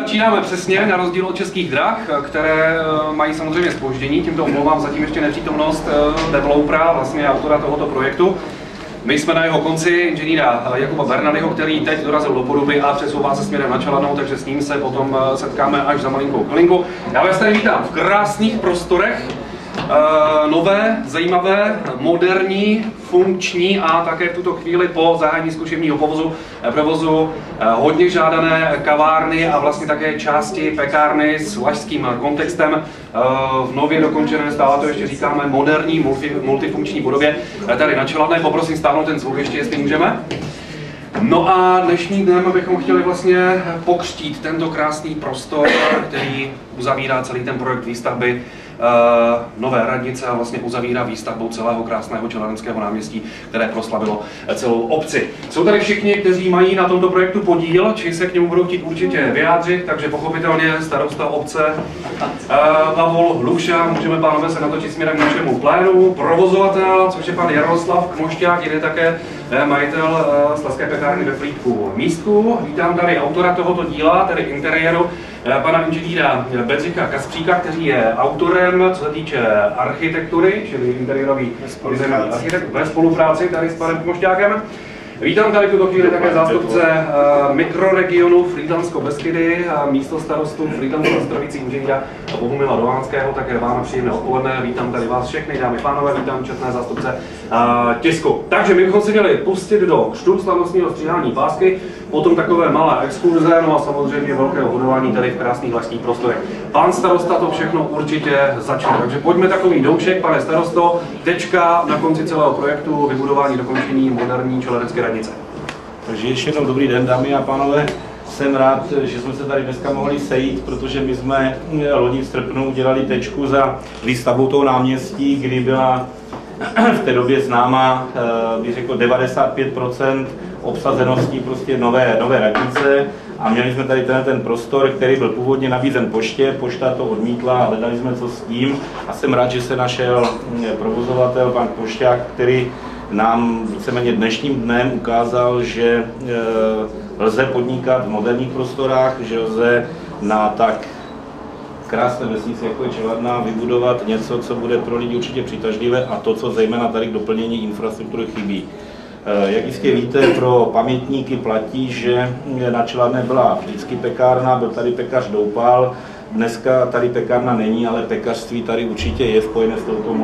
začínáme přesně, na rozdíl od Českých drah, které mají samozřejmě zpoždění. Tímto omlouvám zatím ještě nepřítomnost developera, vlastně autora tohoto projektu. My jsme na jeho konci, inženýra Jakuba Bernadyho, který teď dorazil do Poruby a přesouvá se směrem na Čeladnou, takže s ním se potom setkáme až za malinkou chvilinku. Já vás tady vítám v krásných prostorech, nové, zajímavé, moderní, funkční a také v tuto chvíli po zahájení zkušebního provozu hodně žádané kavárny a vlastně také části pekárny s vlašským kontextem v nově dokončené, stále to ještě říkáme, moderní, multifunkční budově. Tady na Čeladné poprosím stáhnout ten zvuk ještě, jestli můžeme. No a dnešním dnem bychom chtěli vlastně pokřtít tento krásný prostor, který uzavírá celý ten projekt výstavby nové radnice a vlastně uzavírá výstavbou celého krásného Čeladenského náměstí, které proslavilo celou obci. Jsou tady všichni, kteří mají na tomto projektu podíl, či se k němu budou chtít určitě vyjádřit, takže pochopitelně starosta obce Pavol Lukša, můžeme pánové se natočit směrem k našemu plénu, provozovatel, což je pan Jaroslav Kmošťák, je také majitel Slezské pekárny ve Frýdku Místku. Vítám tady autora tohoto díla, tedy interiéru, pana inženýra Bedřicha Kaspříka, který je autorem, co se týče architektury, čili interiérový architekt ve spolupráci tady s panem Kmošťákem. Vítám tady v tuto chvíli také zástupce mikroregionu Frýdlantsko-Beskydy a místostarostu Frýdlantsko-Ostrovicí inženýra Bohumila Dolánského, také vám příjemné odpoledne. Vítám tady vás všechny, dámy a pánové, vítám četné zástupce tisku. Takže my bychom si měli pustit do křtu slavnostního stříhání pásky, potom takové malé exkurze, no a samozřejmě velkého budování tady v krásných vlastních prostorech. Pan starosta to všechno určitě začne, takže pojďme takový doušek, pane starosto, tečka na konci celého projektu, vybudování, dokončení moderní čeladenské radnice. Takže ještě jednou dobrý den, dámy a pánové. Jsem rád, že jsme se tady dneska mohli sejít, protože my jsme loni v srpnu udělali tečku za výstavbou toho náměstí, kdy byla v té době známa, bych řekl, 95% obsazeností prostě nové radnice a měli jsme tady ten prostor, který byl původně nabízen poště, pošta to odmítla a hledali jsme co s tím a jsem rád, že se našel provozovatel, pan Kmošťák, který nám víceméně dnešním dnem ukázal, že lze podnikat v moderních prostorách, že lze na tak krásné vesnici, jako je Čeladná, vybudovat něco, co bude pro lidi určitě přitažlivé a to, co zejména tady k doplnění infrastruktury chybí. Jak jistě víte, pro pamětníky platí, že na Čeladné byla vždycky pekárna, byl tady pekař Doupal. Dneska tady pekárna není, ale pekařství tady určitě je spojené s touto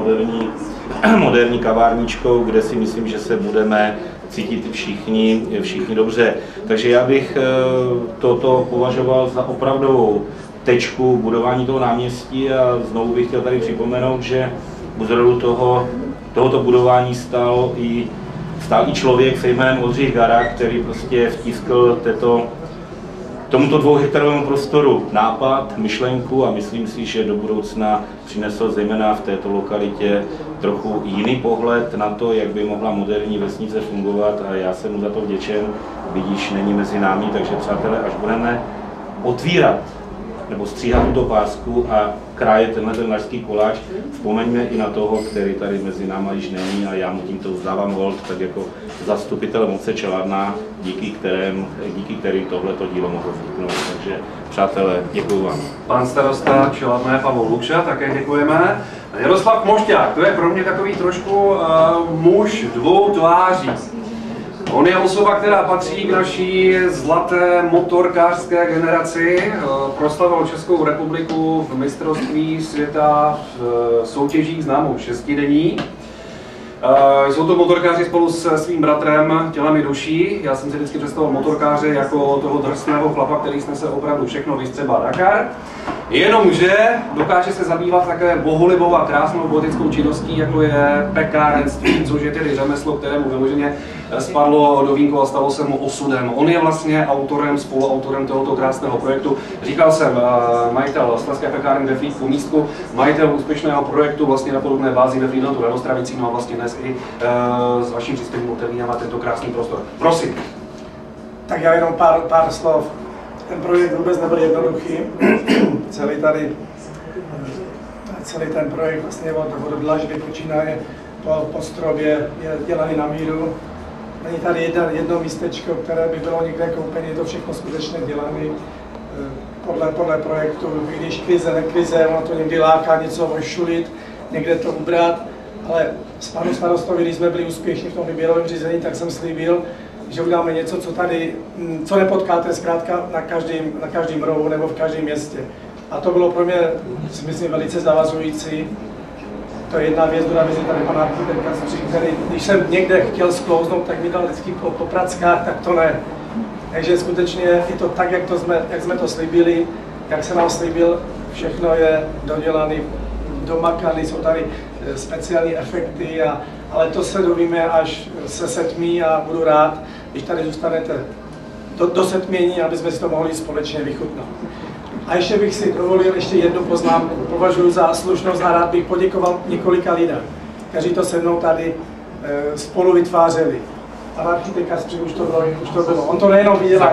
moderní kavárničkou, kde si myslím, že se budeme cítit všichni dobře. Takže já bych toto považoval za opravdovou tečku budování toho náměstí a znovu bych chtěl tady připomenout, že u zrodu tohoto budování stál i člověk se jménem Oldřich Gara, který prostě vtiskl tomuto 2hektarovému prostoru nápad, myšlenku a myslím si, že do budoucna přinesl zejména v této lokalitě trochu jiný pohled na to, jak by mohla moderní vesnice fungovat a já jsem mu za to vděčen, vidíš, není mezi námi, takže přátelé, až budeme otvírat nebo stříhat tuto pásku a krájet ten lašský koláč, vzpomeňme i na toho, který tady mezi náma již není a já mu tímto vzdávám hold, tak jako zastupitel moce Čeladná, díky kterým tohleto dílo mohlo vzniknout. Takže přátelé, děkuji vám. Pan starosta Čeladné Pavol Lukša, také děkujeme. Jaroslav Kmošťák, to je pro mě takový trošku muž dvou tváří. On je osoba, která patří k naší zlaté motorkářské generaci, proslavil Českou republiku v mistrovství světa v soutěžích známou šestidenní. Jsou to motorkáři spolu se svým bratrem Tělem i duší. Já jsem si vždycky představoval motorkáře jako toho drsného chlapa, který snese opravdu všechno, vystřeba Dakar. Jenomže dokáže se zabývat také bohulibou a krásnou poetickou činností, jako je pekárenství, což je tedy řemeslo, kterému vyloženě spadlo do vínku a stalo se mu osudem. On je vlastně autorem, spoluautorem tohoto krásného projektu. Říkal jsem, majitel Slezské pekárny ve Frýdku Místku, majitel úspěšného projektu vlastně na podobné bázi ve Frýdlantu nad Ostravicí, no a vlastně dnes i s vaším příspěvkem otevíráme tento krásný prostor. Prosím. Tak já jenom pár slov. Ten projekt vůbec nebyl jednoduchý. Celý ten projekt vlastně od dlažby počínaje po strobě je dělaný na míru. Není tady jedno místečko, které by bylo někde koupené, je to všechno skutečně dělané podle projektu, i když krize, nekrize, ono to někdy láká něco ošulit, někde to ubrat, ale s panu starostovi, když jsme byli úspěšní v tom výběrovém řízení, tak jsem slíbil, že uděláme něco, co nepotkáte zkrátka na každém rohu nebo v každém městě. A to bylo pro mě, si myslím, velice zavazující. To je jedna věc, druhá věc je tady pan architekta, který, když jsem někde chtěl sklouznout, tak mi dal vždycky po prackách, tak to ne. Takže skutečně je to tak, jak jsme to slíbili, jak se nám slíbil, všechno je dodělané, domakané, jsou tady speciální efekty, ale to se dovíme, až se setmí a budu rád, když tady zůstanete do setmění, aby jsme si to mohli společně vychutnat. A ještě bych si dovolil ještě jednu poznámku. Považuji za slušnost a rád bych poděkoval několika lidem, kteří to se mnou tady spolu vytvářeli. Pan architekt Kaspřík už to bylo. On to nejenom vydělal.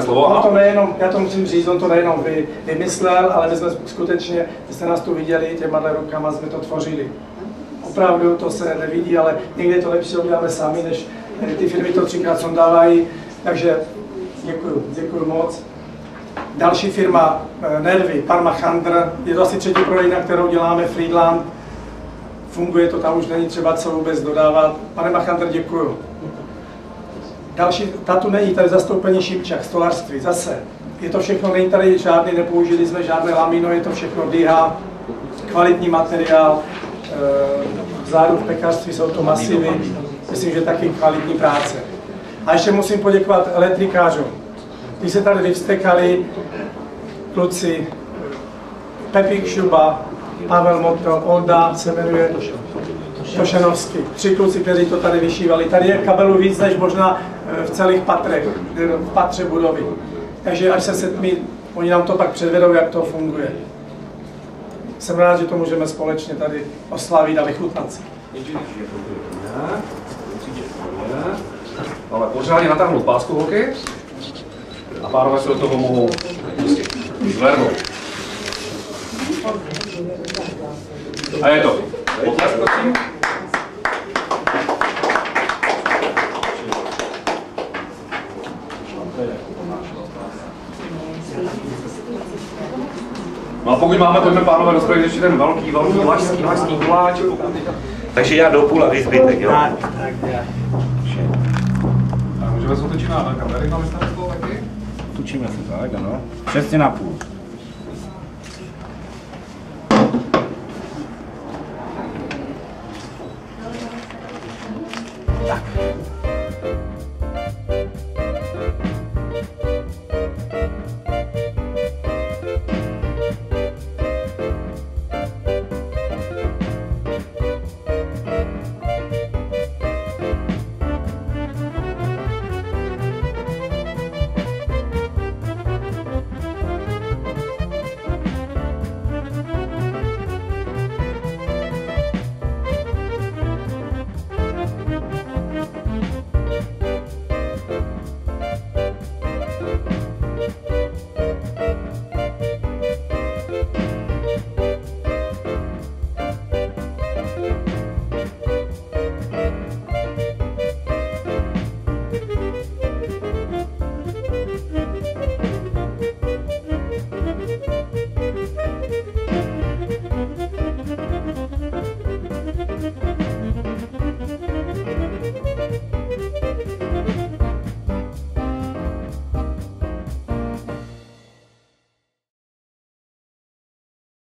On to nejenom, já to musím říct, on to nejenom vymyslel, ale my jsme skutečně, vy jste nás tu viděli, těma rukama jsme to tvořili. Opravdu to se nevidí, ale někdy je to lepší, že uděláme sami, než ty firmy to 3krát sondávají. Takže děkuju moc. Další firma Nervy, Parmachandr, je to asi 3. prodejna, kterou děláme, Friedland. Funguje to, tam už není třeba co vůbec dodávat. Pane Machandr, děkuju. Další, tu není tady zastoupení Šipčák, stolářství, zase. Je to všechno, není tady žádný, nepoužili jsme žádné lamino, je to všechno DIHA, kvalitní materiál. Vzadu v pekařství jsou to masivy, myslím, že taky kvalitní práce. A ještě musím poděkovat elektrikářům. Ty se tady vyvstekali kluci Pepík Šuba, Pavel Moto, Olda se jmenuje Tošenovský. 3 kluci, kteří to tady vyšívali. Tady je kabelů víc než možná v celých patrech, v patře budovy. Takže až se setmí, oni nám to pak předvedou, jak to funguje. Jsem rád, že to můžeme společně tady oslavit a vychutnat si. Ale pořádně natáhnout pásku, holky. A pánové se do toho mohou pustit. Zvednout. A je to. Potlesk, prosím. No a pokud máme, pojďme pánové rozpravit ještě ten velký vlašský guláč. Takže já do půl a vy zbytek, jo? Tak. A můžeme se otočit na kamery, máme starost taky? Tučíme se tak, ano. Přesně na půl.